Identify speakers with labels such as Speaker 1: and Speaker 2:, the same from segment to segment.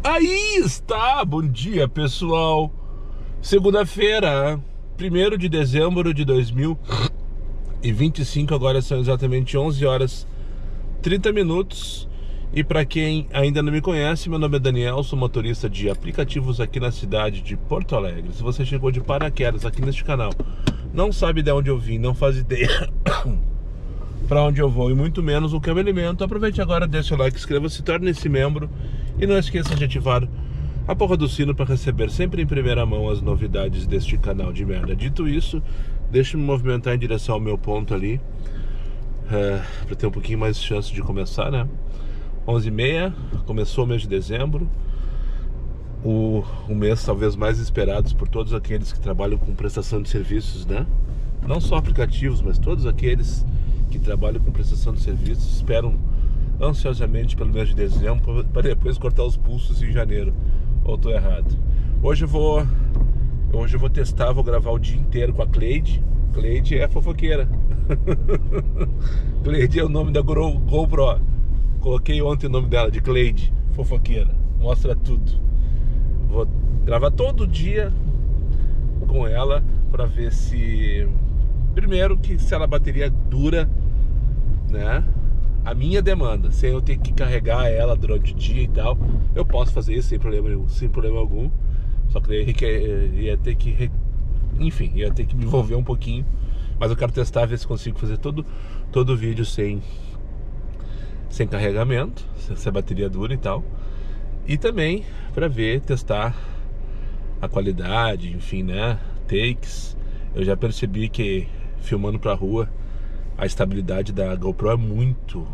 Speaker 1: Aí está! Bom dia, pessoal! Segunda-feira, 1º de dezembro de 2025, agora são exatamente 11 horas 30 minutos. E para quem ainda não me conhece, meu nome é Daniel, sou motorista de aplicativos aqui na cidade de Porto Alegre. Se você chegou de paraquedas aqui neste canal, não sabe de onde eu vim, não faz ideia para onde eu vou e muito menos o que eu me alimento, aproveite agora, deixa o like, inscreva-se, torne-se membro e não esqueça de ativar a porra do sino para receber sempre em primeira mão as novidades deste canal de merda. Dito isso, deixa eu me movimentar em direção ao meu ponto ali, para ter um pouquinho mais de chance de começar, né? 11h30, começou o mês de dezembro, o mês talvez mais esperado por todos aqueles que trabalham com prestação de serviços, né? Não só aplicativos, mas todos aqueles que trabalham com prestação de serviços esperam ansiosamente pelo mês de dezembro para depois cortar os pulsos em janeiro. Ou estou errado? Hoje eu vou testar, vou gravar o dia inteiro com a Cleide. Cleide é fofoqueira. Cleide é o nome da GoPro. Coloquei ontem o nome dela de Cleide, fofoqueira. Mostra tudo. Vou gravar todo dia com ela para ver se... Primeiro, que se ela bateria dura, né? A minha demanda, sem eu ter que carregar ela durante o dia e tal, eu posso fazer isso sem problema algum. Só que daí ia ter que, enfim, ia ter que me envolver um pouquinho. Mas eu quero testar, ver se consigo fazer todo o vídeo sem carregamento, se a bateria dura e tal. E também para ver, testar a qualidade, enfim, né? Takes. Eu já percebi que filmando pra rua, a estabilidade da GoPro é muito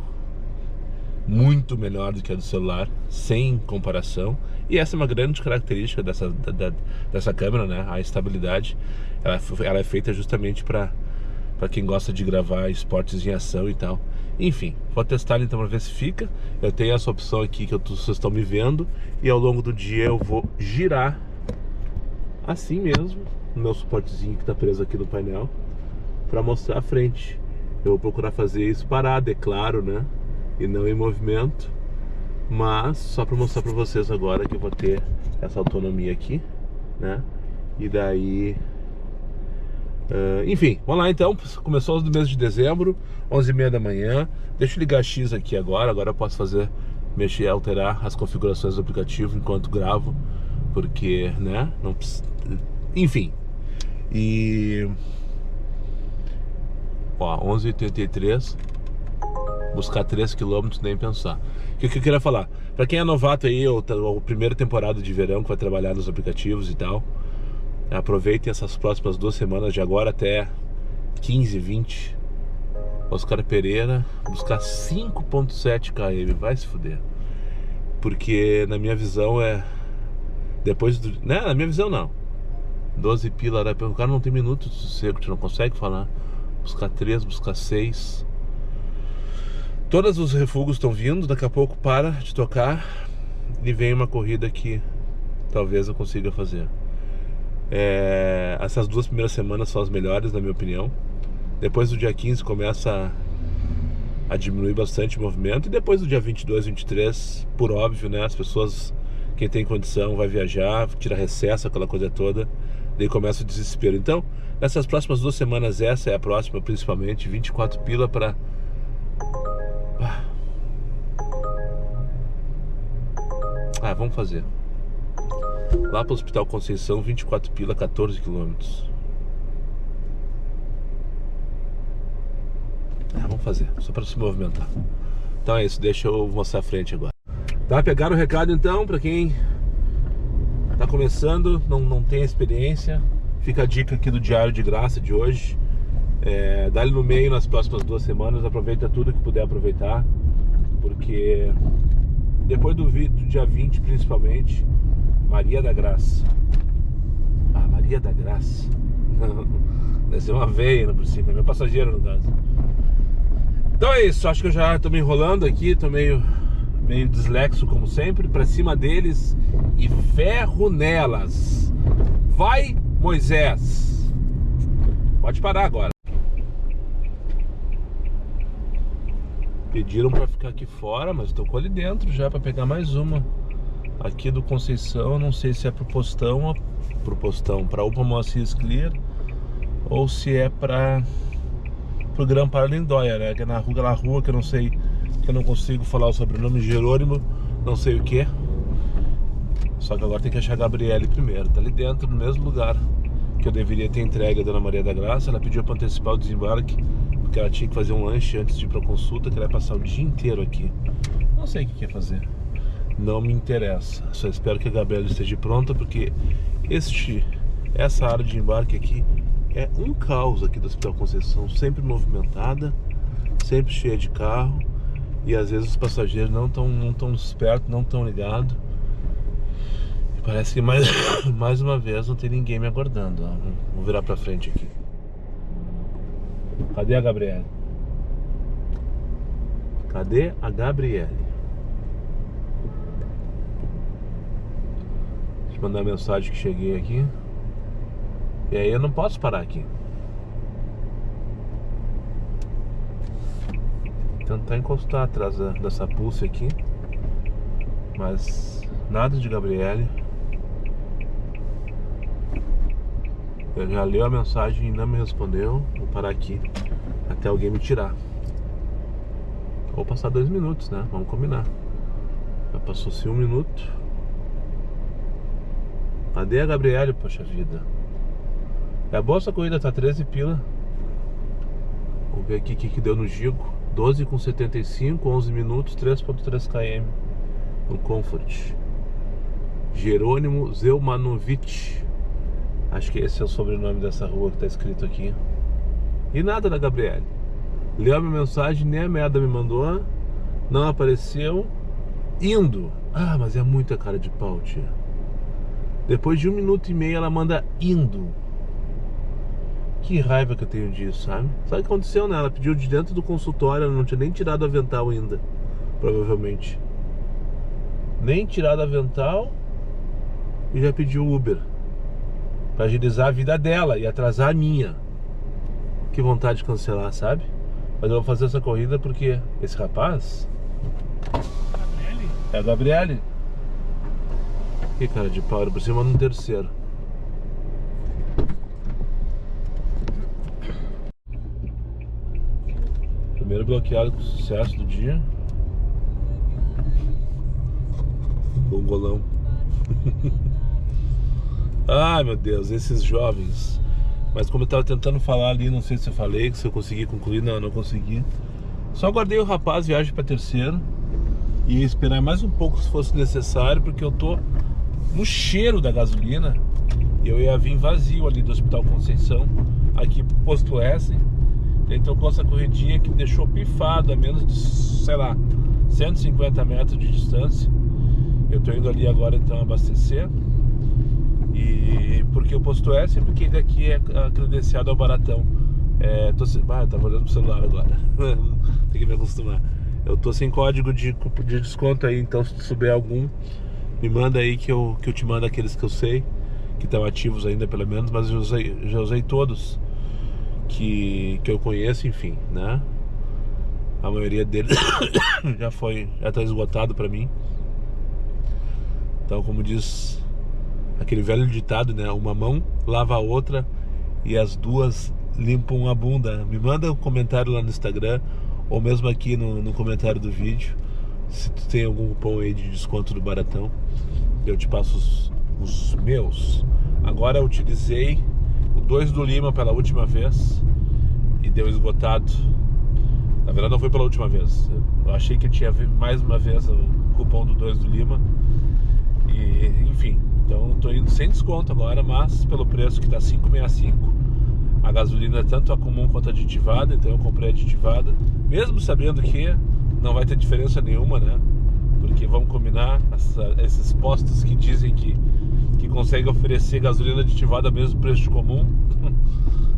Speaker 1: melhor do que a do celular, sem comparação. E essa é uma grande característica dessa câmera, né? A estabilidade, ela é feita justamente para quem gosta de gravar esportes em ação e tal. Enfim, vou testar então para ver se fica. Eu tenho essa opção aqui que vocês estão me vendo, e ao longo do dia eu vou girar assim mesmo o meu suportezinho que está preso aqui no painel para mostrar a frente. Eu vou procurar fazer isso parado, é claro, né? E não em movimento. Mas só para mostrar para vocês agora que eu vou ter essa autonomia aqui, né? E daí... enfim, vamos lá então. Começou o mês de dezembro, 11h30 da manhã. Deixa eu ligar X aqui agora. Agora eu posso mexer, alterar as configurações do aplicativo enquanto gravo. Porque, né? Não precisa... Enfim. E... Ó, 11h83. Buscar 3 km, nem pensar. O que eu queria falar? Pra quem é novato aí, ou primeira temporada de verão que vai trabalhar nos aplicativos e tal, aproveitem essas próximas 2 semanas, de agora até 15, 20. Oscar Pereira, buscar 5.7 km, vai se fuder. Porque na minha visão depois do... Né? Na minha visão não. 12 pila, o cara não tem minuto de sossego, tu não consegue falar. Buscar 3, buscar 6. Todos os refugos estão vindo, daqui a pouco para de tocar e vem uma corrida que talvez eu consiga fazer. Essas 2 primeiras semanas são as melhores, na minha opinião. Depois do dia 15 começa a diminuir bastante o movimento. E depois do dia 22, 23, por óbvio, né? As pessoas, quem tem condição, vai viajar, tira recesso, aquela coisa toda. Daí começa o desespero. Então, nessas próximas 2 semanas, essa é a próxima, principalmente, 24 pila para... vamos fazer. Lá para o Hospital Conceição, 24 pila, 14 km. Vamos fazer, só para se movimentar. Então é isso, deixa eu mostrar a frente agora. Tá, pegaram o recado então, para quem tá começando, não tem experiência, fica a dica aqui do diário de graça de hoje. Dá-lhe no meio nas próximas 2 semanas, aproveita tudo que puder aproveitar, porque depois do dia 20 principalmente, Maria da Graça. Maria da Graça. Deve ser uma veia por cima, é meu passageiro no caso. Então é isso, acho que eu já tô me enrolando aqui, tô meio dislexo como sempre. Pra cima deles e ferro nelas. Vai, Moisés. Pode parar agora. Pediram pra ficar aqui fora, mas tô com ali dentro já pra pegar mais uma. aqui do Conceição, não sei se é pro Postão, para Upa Moacir Clear, ou se é para pro Grão-Pará Lindóia, né? Que é aquela rua que eu não sei, que eu não consigo falar o sobrenome, Jerônimo, não sei o que. Só que agora tem que achar a Gabriele primeiro. Tá ali dentro, no mesmo lugar que eu deveria ter entregue a Dona Maria da Graça. Ela pediu para antecipar o desembarque, porque ela tinha que fazer um lanche antes de ir pra consulta, que ela ia passar o dia inteiro aqui. Não sei o que quer fazer. Não me interessa. Só espero que a Gabriele esteja pronta, porque essa área de embarque aqui é um caos aqui do Hospital Conceição. Sempre movimentada, sempre cheia de carro. E às vezes os passageiros não tão espertos, não tão ligados. E parece que mais uma vez não tem ninguém me aguardando. Vou virar pra frente aqui. Cadê a Gabriele? Cadê a Gabriele? Deixa eu mandar a mensagem que cheguei aqui. E aí eu não posso parar aqui. Tentar encostar atrás dessa pulse aqui, mas nada de Gabriele. Eu já leu a mensagem e não me respondeu. Vou parar aqui até alguém me tirar. Vou passar 2 minutos, né? Vamos combinar. Já passou-se 1 minuto. Cadê a Gabriele, poxa vida? É boa essa corrida, tá 13 pila. Vamos ver aqui o que deu no Gigo. 12,75, 11 minutos, 3,3 km no Comfort. Jerônimo Zelmanovic. Acho que esse é o sobrenome dessa rua que tá escrito aqui. E nada da Gabriele. Leu a minha mensagem, nem a merda me mandou. Não apareceu. Indo. Ah, mas é muita cara de pau, tia. Depois de 1 minuto e meio ela manda indo. Que raiva que eu tenho disso, sabe? Sabe o que aconteceu, né? Ela pediu de dentro do consultório, ela não tinha nem tirado o avental ainda. Provavelmente. Nem tirado o avental. E já pediu Uber. Pra agilizar a vida dela e atrasar a minha. Que vontade de cancelar, sabe? Mas eu vou fazer essa corrida porque esse rapaz... Gabriele? É a Gabriele. Que cara de pau, por cima no terceiro. Primeiro bloqueado com sucesso do dia. Gongolão. Ai meu Deus, esses jovens. Mas como eu tava tentando falar ali, não sei se eu falei, se eu consegui concluir. Não consegui. Só guardei o rapaz, viagem pra terceiro. E ia esperar mais um pouco se fosse necessário, porque eu tô no cheiro da gasolina. E eu ia vir vazio ali do Hospital Conceição, aqui pro Posto S. Então com essa corridinha que me deixou pifado a menos de, sei lá, 150 metros de distância. Eu tô indo ali agora então abastecer. E porque o Posto S, porque daqui é credenciado ao Baratão. Tava olhando pro celular agora. Tem que me acostumar. Eu tô sem código de desconto aí, então se souber algum, me manda aí que eu te mando aqueles que eu sei, que estão ativos ainda pelo menos, mas eu já usei todos que eu conheço, enfim, né? A maioria deles já tá esgotado pra mim. Então, como diz aquele velho ditado, né? Uma mão lava a outra e as duas limpam a bunda. Me manda um comentário lá no Instagram, ou mesmo aqui no comentário do vídeo, se tu tem algum cupom aí de desconto do Baratão. Eu te passo os meus. Agora eu utilizei o 2 do Lima pela última vez e deu esgotado. Na verdade não foi pela última vez. Eu achei que eu tinha mais uma vez o cupom do 2 do Lima. E enfim, então tô indo sem desconto agora, mas pelo preço que tá 5,65. A gasolina é tanto a comum quanto a aditivada, então eu comprei a aditivada, mesmo sabendo que não vai ter diferença nenhuma, né? Porque vamos combinar, esses postos que dizem que conseguem oferecer gasolina aditivada ao mesmo preço de comum,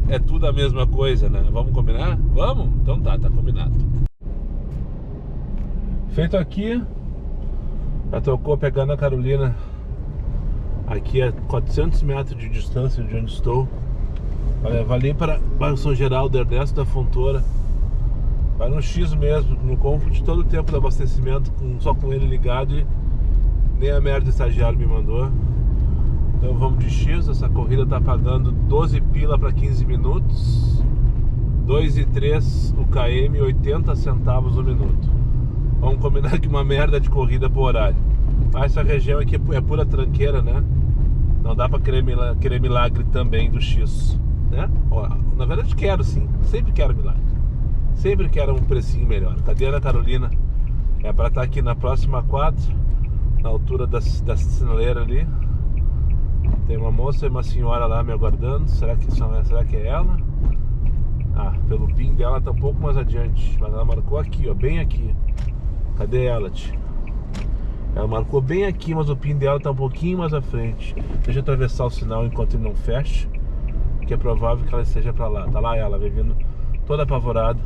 Speaker 1: é tudo a mesma coisa, né? Vamos combinar? Vamos? Então tá combinado. Feito aqui, já tocou pegando a Carolina aqui a 400 metros de distância de onde estou. Vai levar ali para o São Geraldo, Ernesto da Fontoura. Vai no X mesmo, no Comfort, todo o tempo do abastecimento, só com ele ligado, e Nem a merda do estagiário me mandou. Então vamos de X. Essa corrida tá pagando 12 pila para 15 minutos. 2,03 o KM, 80 centavos o minuto. Vamos combinar que uma merda de corrida por horário. Mas essa região aqui é pura tranqueira, né? Não dá pra querer milagre também do X, né? Na verdade quero sim, sempre quero milagre. Sempre quero um precinho melhor. Cadê a Ana Carolina? É pra estar aqui na próxima quadra, na altura da sinaleira ali. Tem uma moça e uma senhora lá me aguardando. Será que é ela? Ah, pelo PIN dela tá um pouco mais adiante. Mas ela marcou aqui, ó, bem aqui. Cadê ela, tia? Ela marcou bem aqui, mas o PIN dela tá um pouquinho mais à frente. Deixa eu atravessar o sinal enquanto ele não fecha, que é provável que ela esteja pra lá. Tá lá ela, vem vindo toda apavorada,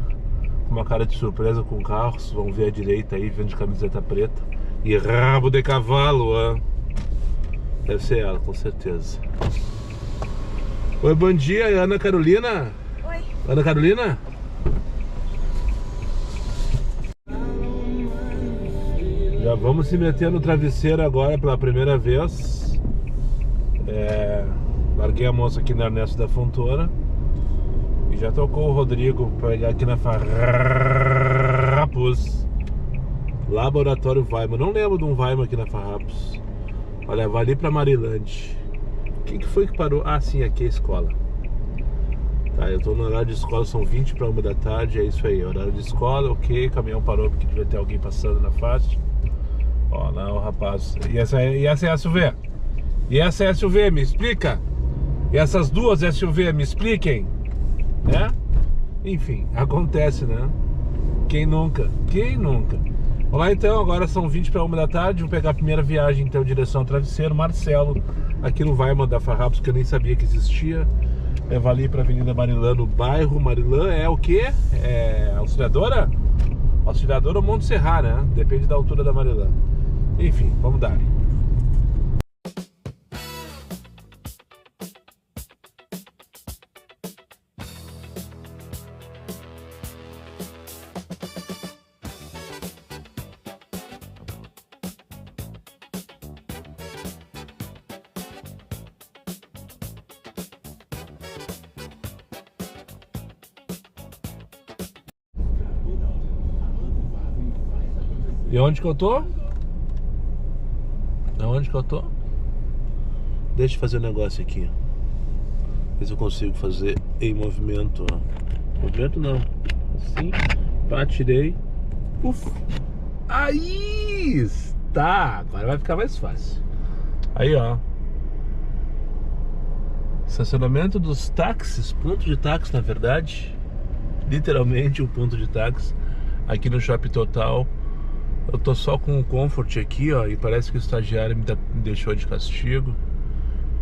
Speaker 1: com uma cara de surpresa com carros. Vão ver à direita aí, vendo de camiseta preta e rabo de cavalo, ó. Deve ser ela, com certeza. Oi, bom dia, Ana Carolina.
Speaker 2: Oi.
Speaker 1: Ana Carolina? Já vamos se meter no travesseiro agora pela primeira vez. Larguei a moça aqui na Ernesto da Fontoura e já tocou o Rodrigo para pegar aqui na Farrapos. Laboratório Weimar. Não lembro de um Weimar aqui na Farrapos. Olha, vai ali pra Marilândia. O que foi que parou? Ah, sim, aqui é a escola. Tá, eu tô no horário de escola, são 20 para 1 da tarde, é isso aí, horário de escola, ok, caminhão parou porque devia ter alguém passando na faixa. Ó, lá o rapaz. E essa é a SUV? E essa é a SUV, me explica? E essas duas SUV, me expliquem? Né? Enfim, acontece, né? Quem nunca? Quem nunca? Vamos lá então, agora são 20 para 1 da tarde. Vou pegar a primeira viagem então, direção ao travesseiro. Marcelo, aqui no Weimar da Farrapos, que eu nem sabia que existia. Levar ali para a Avenida Marilã, no bairro Marilã. É o quê? É Auxiliadora? Auxiliadora ou Monte Serra, né? Depende da altura da Marilã. Enfim, vamos dar. E onde que eu tô? Aonde que eu tô? Deixa eu fazer um negócio aqui. Ver se eu consigo fazer em movimento, ó. Movimento não. Assim, pá, tirei. Puf. Aí está. Agora vai ficar mais fácil. Aí, ó. Estacionamento dos táxis. Ponto de táxi, na verdade. Literalmente um ponto de táxi. Aqui no Shopping Total. Eu tô só com o Comfort aqui, ó. E parece que o estagiário me deixou de castigo.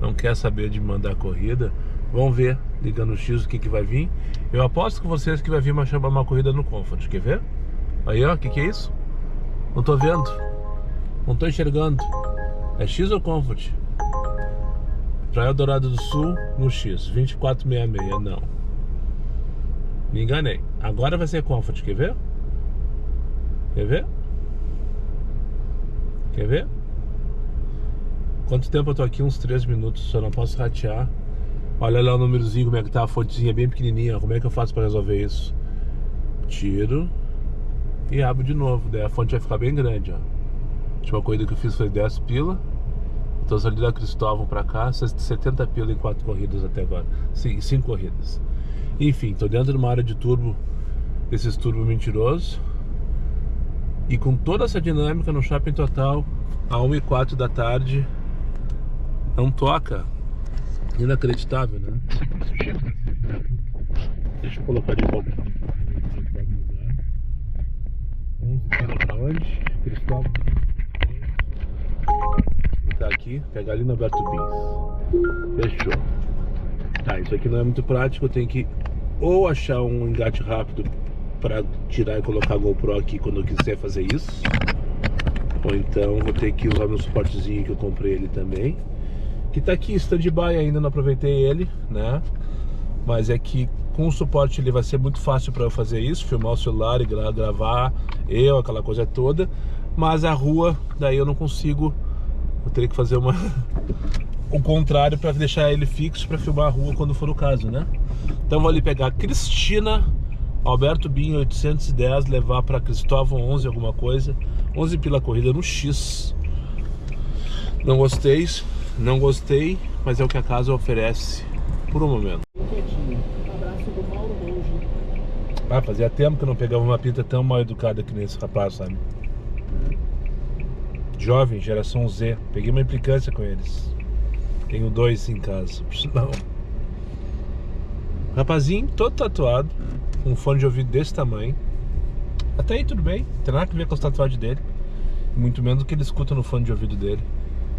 Speaker 1: Não quer saber de mandar a corrida. Vamos ver, ligando o X, o que vai vir. Eu aposto com vocês que vai vir uma corrida no Comfort. Quer ver? Aí, ó, o que é isso? Não tô vendo. Não tô enxergando. É X ou Comfort? Praia Dourado do Sul no X, 2466, não. Me enganei. Agora vai ser Comfort, quer ver? Quer ver? Quer ver? Quanto tempo eu tô aqui? Uns 3 minutos, só não posso ratear. Olha lá o númerozinho, como é que tá a fontezinha bem pequenininha. Como é que eu faço pra resolver isso? Tiro e abro de novo, daí a fonte vai ficar bem grande, ó. A última corrida que eu fiz foi 10 pila. Tô saindo da Cristóvão pra cá, 70 pila em 4 corridas até agora. Sim, 5 corridas. Enfim, tô dentro de uma área de turbo, desses turbo mentirosos. E com toda essa dinâmica no Shopping Total, a 1h04 da tarde, não toca. Inacreditável, né? Deixa eu colocar de volta. 11 pila pra onde? Cristóvão. Tá aqui, pegar ali no Alberto Bins. Fechou. Tá, isso aqui não é muito prático, eu tenho que ou achar um engate rápido para tirar e colocar a GoPro aqui quando eu quiser fazer isso, ou então vou ter que usar meu suportezinho que eu comprei ele também, que tá aqui stand-by ainda, não aproveitei ele, né? Mas é que com o suporte ele vai ser muito fácil para eu fazer isso, filmar o celular e gravar aquela coisa toda. Mas a rua, daí eu não consigo Eu teria que fazer o contrário para deixar ele fixo para filmar a rua quando for o caso, né? Então vou ali pegar Cristina Alberto Binho 810, levar para Cristóvão 11 alguma coisa, 11 pela corrida no X. Não gostei, mas é o que a casa oferece por um momento.
Speaker 2: Abraço do Mauro Monge.
Speaker 1: Fazia tempo que eu não pegava uma pinta tão mal educada que nesse rapaz, sabe? Jovem, geração Z. Peguei uma implicância com eles. Tenho 2 em casa, por sinal. Rapazinho, todo tatuado, com um fone de ouvido desse tamanho. Até aí tudo bem, não tem nada a ver com as tatuagens dele. Muito menos o que ele escuta no fone de ouvido dele.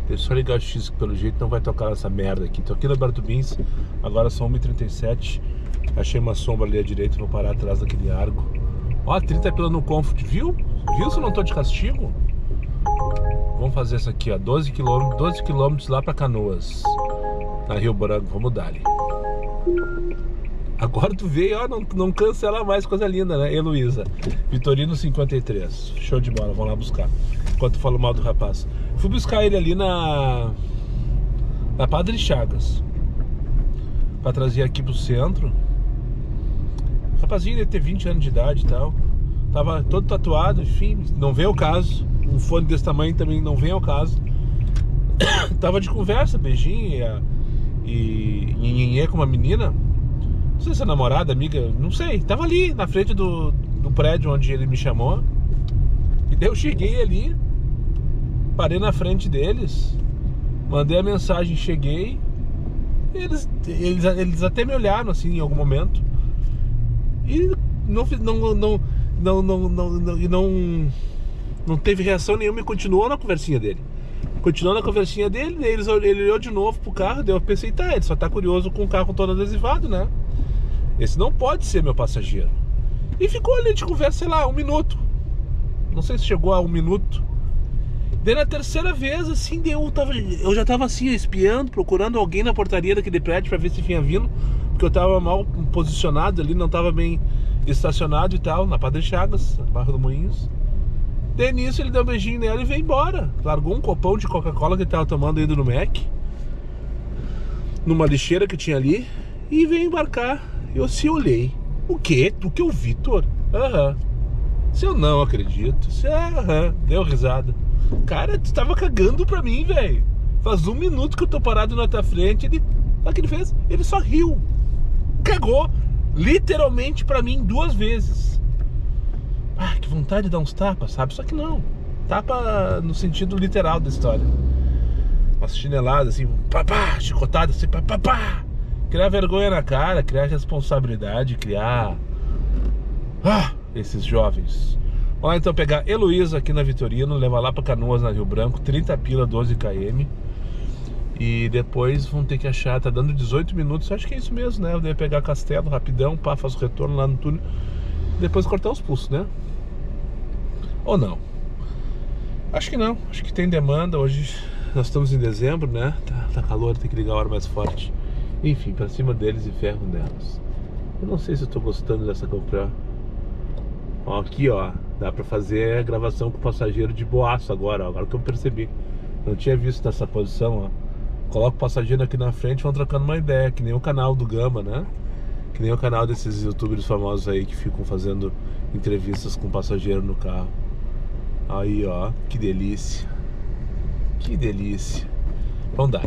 Speaker 1: Deixa eu só ligar o X, que pelo jeito não vai tocar essa merda aqui. Tô aqui no Alberto Bins, agora são 1h37. Achei uma sombra ali à direita, vou parar atrás daquele arco. Ó, 30 pila no Comfort, viu? Viu se eu não tô de castigo? Vamos fazer isso aqui, ó, 12 quilômetros lá pra Canoas, na Rio Branco, vamos dar ali. Agora tu veio, ó, não cancela mais, coisa linda, né? Heloísa, Vitorino 53, show de bola, vamos lá buscar. Enquanto eu falo mal do rapaz. Fui buscar ele ali na Padre Chagas, pra trazer aqui pro centro. O rapazinho deve ter 20 anos de idade e tal. Tava todo tatuado, enfim, não veio ao caso. Um fone desse tamanho também não vem ao caso. Tava de conversa, beijinho e com uma menina. Não sei se é namorada, amiga, não sei. Tava ali na frente do prédio onde ele me chamou. E daí eu cheguei ali, parei na frente deles, mandei a mensagem, cheguei. Eles até me olharam assim em algum momento. E não teve reação nenhuma e continuou na conversinha dele. Ele olhou de novo pro carro, daí eu pensei, tá, ele só tá curioso com o carro todo adesivado, né? Esse não pode ser meu passageiro. E ficou ali de conversa, sei lá, 1 minuto. Não sei se chegou a 1 minuto. Daí na terceira vez, assim, eu já tava assim, espiando, procurando alguém na portaria daquele prédio pra ver se vinha vindo, porque eu tava mal posicionado ali, não tava bem estacionado e tal, na Padre Chagas, na Barra do Moinhos. Daí nisso ele deu um beijinho nela e veio embora. Largou um copão de Coca-Cola que ele tava tomando indo no Mac, numa lixeira que tinha ali, e veio embarcar. Eu se olhei. O quê? Tu que é o Vitor? Aham. Se eu não acredito. Deu risada. Cara, tu tava cagando pra mim, velho. Faz 1 minuto que eu tô parado na tua frente. Sabe o que ele fez? Ele só riu. Cagou literalmente pra mim 2 vezes. Que vontade de dar uns tapas, sabe? Só que não. Tapa no sentido literal da história. Umas chineladas assim, papá, chicotada assim, papá. Criar vergonha na cara, criar responsabilidade, criar... esses jovens. Vamos lá então pegar Heloísa aqui na Vitorino, levar lá pra Canoas, na Rio Branco, 30 pila, 12 km. E depois vão ter que achar, tá dando 18 minutos, acho que é isso mesmo, né? Eu devo pegar Castelo rapidão, faço o retorno lá no túnel. Depois cortar os pulsos, né? Ou não? Acho que não, acho que tem demanda. Hoje nós estamos em dezembro, né? Tá calor, tem que ligar a hora mais forte. Enfim, pra cima deles e ferro nelas. Eu não sei se eu tô gostando dessa GoPro. Ó, aqui ó, dá pra fazer a gravação com o passageiro de boaço agora, ó. Agora que eu percebi. Não tinha visto nessa posição, ó. Coloca o passageiro aqui na frente e vão trocando uma ideia. Que nem o canal do Gama, né? Que nem o canal desses youtubers famosos aí que ficam fazendo entrevistas com o passageiro no carro. Aí ó, que delícia. Que delícia. Vamos dar.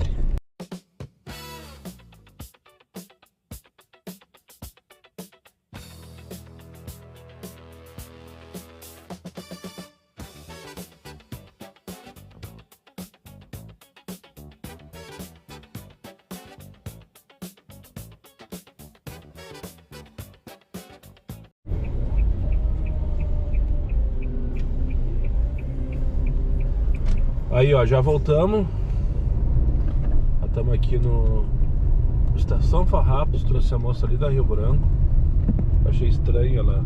Speaker 1: Aí ó, já voltamos. Já estamos aqui no Estação Farrapos. Trouxe a moça ali da Rio Branco. Achei estranho ela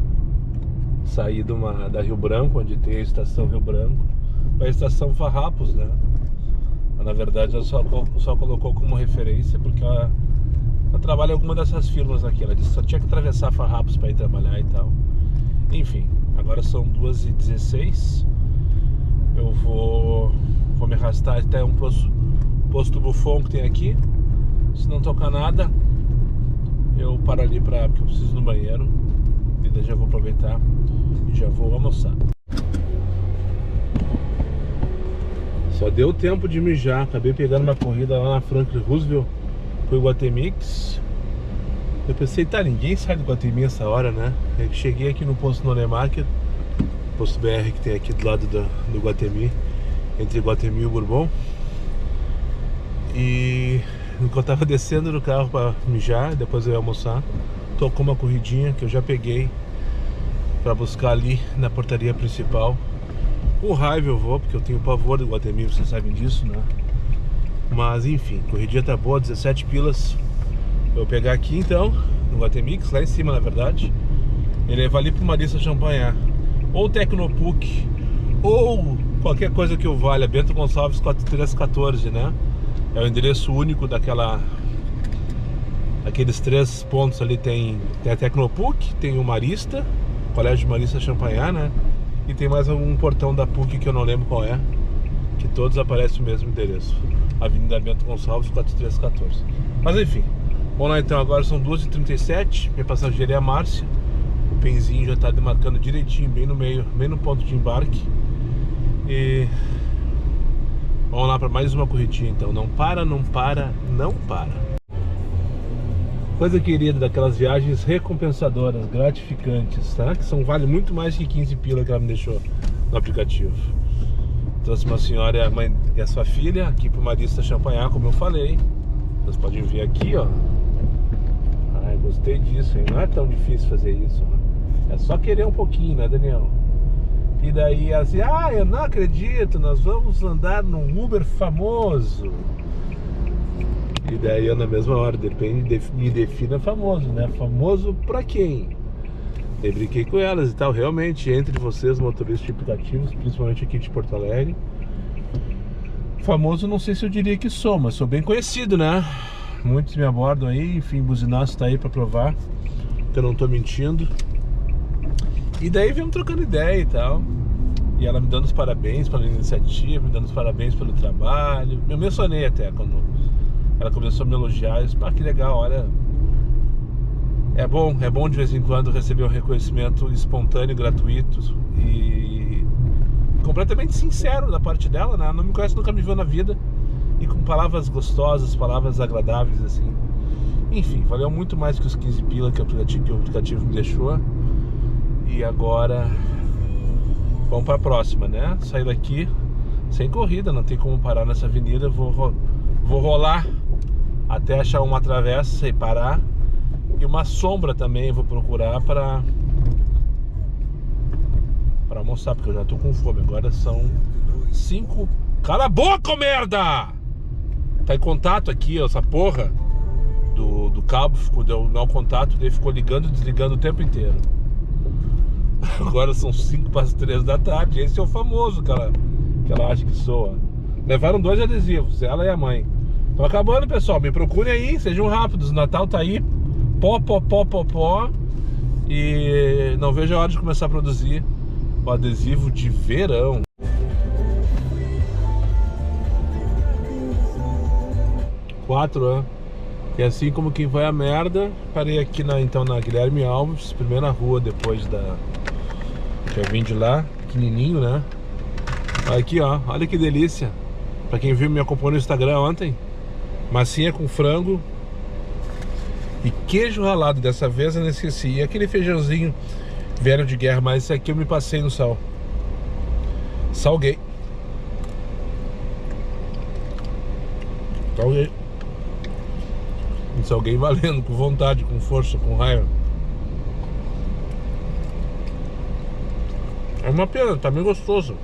Speaker 1: sair da Rio Branco, onde tem a Estação Rio Branco, para a Estação Farrapos, né? Mas, na verdade ela só colocou como referência porque ela trabalha em alguma dessas firmas aqui. Ela disse que só tinha que atravessar Farrapos para ir trabalhar e tal. Enfim, agora são 2h16. Eu vou vou me arrastar até um posto Buffon que tem aqui. Se não tocar nada, eu paro ali porque eu preciso ir no banheiro. E daí já vou aproveitar e já vou almoçar. Só deu tempo de mijar. Acabei pegando uma corrida lá na Franklin Roosevelt com o Guatemix. Eu pensei, tá, ninguém sai do Guatemi essa hora, né? Eu cheguei aqui no posto Noremacher, posto BR que tem aqui do lado do Guatemi, entre Guatemi e o Bourbon. E enquanto eu tava descendo do carro pra mijar, depois eu ia almoçar, tocou uma corridinha que eu já peguei pra buscar ali na portaria principal. Com raiva eu vou, porque eu tenho pavor do Guatemi, vocês sabem disso, né? Mas enfim, corridinha tá boa, 17 pilas. Eu vou pegar aqui então, no Guatemix, lá em cima na verdade. Ele levar ali pro Marista Champagnat, ou Tecnopuc, ou qualquer coisa que eu valha, Bento Gonçalves 4314, né? É o endereço único aqueles 3 pontos ali. Tem a Tecnopuc, tem o Marista, Colégio Marista Champagnat, né? E tem mais um portão da PUC que eu não lembro qual é, que todos aparecem o mesmo endereço, Avenida Bento Gonçalves 4314. Mas enfim, vamos lá então, agora são 2h37, minha passageira é a Márcia. O penzinho já está demarcando direitinho, bem no meio, bem no ponto de embarque. E vamos lá para mais uma corridinha então. Não para, não para, não para. Coisa querida daquelas viagens recompensadoras, gratificantes, tá? Que vale muito mais que 15 pila que ela me deixou no aplicativo. Trouxe uma senhora e a mãe e a sua filha aqui pro Marista Champagnat, como eu falei. Vocês podem ver aqui, ó. Ai, gostei disso, hein? Não é tão difícil fazer isso, né? É só querer um pouquinho, né, Daniel? E daí assim, eu não acredito, nós vamos andar num Uber famoso. E daí eu na mesma hora, depende, me defina famoso, né? Famoso pra quem? Eu brinquei com elas e tal, realmente, entre vocês, motoristas de aplicativos, principalmente aqui de Porto Alegre, famoso não sei se eu diria que sou, mas sou bem conhecido, né? Muitos me abordam aí, enfim, Buzinaço tá aí pra provar que eu não tô mentindo. E daí vem trocando ideia e tal. E ela me dando os parabéns pela iniciativa, me dando os parabéns pelo trabalho. Eu me emocionei até quando ela começou a me elogiar. Eu disse, que legal, olha. É bom de vez em quando receber um reconhecimento espontâneo, gratuito e completamente sincero da parte dela, né? Ela não me conhece, nunca me viu na vida. E com palavras gostosas, palavras agradáveis, assim. Enfim, valeu muito mais que os 15 pila que o aplicativo me deixou. E agora vamos para a próxima, né? Sair daqui sem corrida, não tem como parar nessa avenida. Vou rolar até achar uma travessa e parar. E uma sombra também vou procurar para almoçar, porque eu já tô com fome. Agora são 5. Cala a boca, merda! Tá em contato aqui, ó, essa porra do cabo deu mau contato, daí ficou ligando e desligando o tempo inteiro. Agora são 5:03 da tarde. Esse é o famoso que ela acha que soa. Levaram 2 adesivos, ela e a mãe. Tô acabando, pessoal, me procurem aí, sejam rápidos. O Natal tá aí, pó. E não vejo a hora de começar a produzir o adesivo de verão. Quatro. E assim como quem vai a merda, parei aqui na Guilherme Alves, primeira rua depois que eu vim de lá, pequenininho, né? Aqui, ó, olha que delícia. Pra quem viu, me acompanhou no Instagram ontem, massinha com frango e queijo ralado. Dessa vez eu não esqueci. E aquele feijãozinho velho de guerra, mas esse aqui eu me passei no sal. Salguei. Salguei valendo, com vontade, com força, com raiva. É uma pena, tá meio gostoso.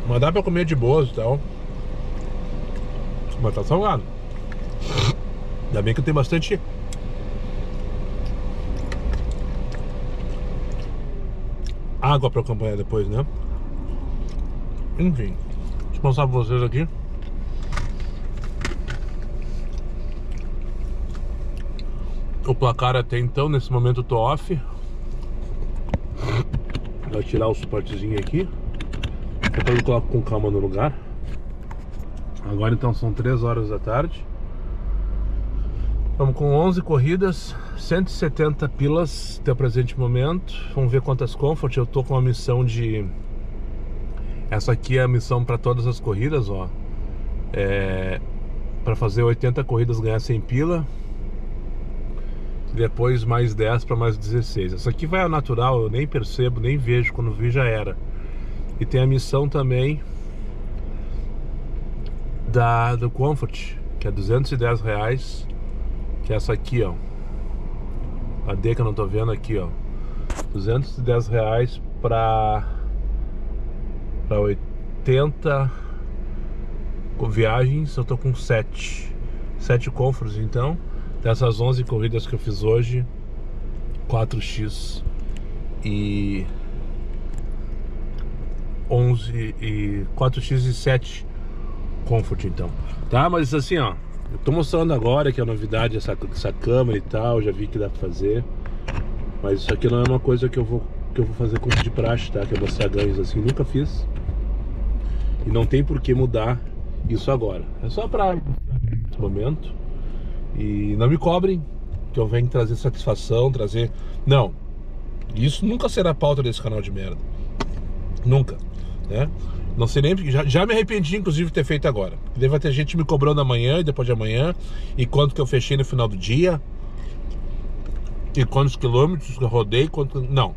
Speaker 1: Mas dá pra comer de boas e tal. Mas tá salgado. Ainda bem que tem bastante água pra acompanhar depois, né? Enfim, deixa eu mostrar pra vocês aqui. O placar até então, nesse momento eu tô off. Vou tirar o suportezinho aqui. Depois eu coloco com calma no lugar. Agora então são 3 horas da tarde. Vamos com 11 corridas, 170 pilas até o presente momento. Vamos ver quantas Comfort. Eu tô com a missão de... Essa aqui é a missão para todas as corridas, ó. Para fazer 80 corridas, ganhar 100 pila. Depois mais 10 para mais 16. Essa aqui vai ao natural, eu nem percebo, nem vejo. Quando vi já era. E tem a missão também do Comfort, que é R$210, que é essa aqui, ó. A D que eu não tô vendo aqui, ó. R$210 para 80 viagens. Eu tô com 7 Comforts, então. Dessas 11 corridas que eu fiz hoje, 4x e 11 e 4x e 7 Comfort, então. Tá, mas assim, ó, eu tô mostrando agora que é a novidade essa câmera e tal, já vi que dá pra fazer. Mas isso aqui não é uma coisa que eu vou fazer com de praxe, tá? Que é mostrar ganhos assim, nunca fiz. E não tem por que mudar isso agora. É só pra nesse momento. E não me cobrem que eu venho trazer satisfação, trazer... Não, isso nunca será pauta desse canal de merda. Nunca, né? Não sei nem... Já me arrependi, inclusive, de ter feito agora. Deve ter gente me cobrando amanhã e depois de amanhã. E quanto que eu fechei no final do dia. E quantos quilômetros que eu rodei. Não.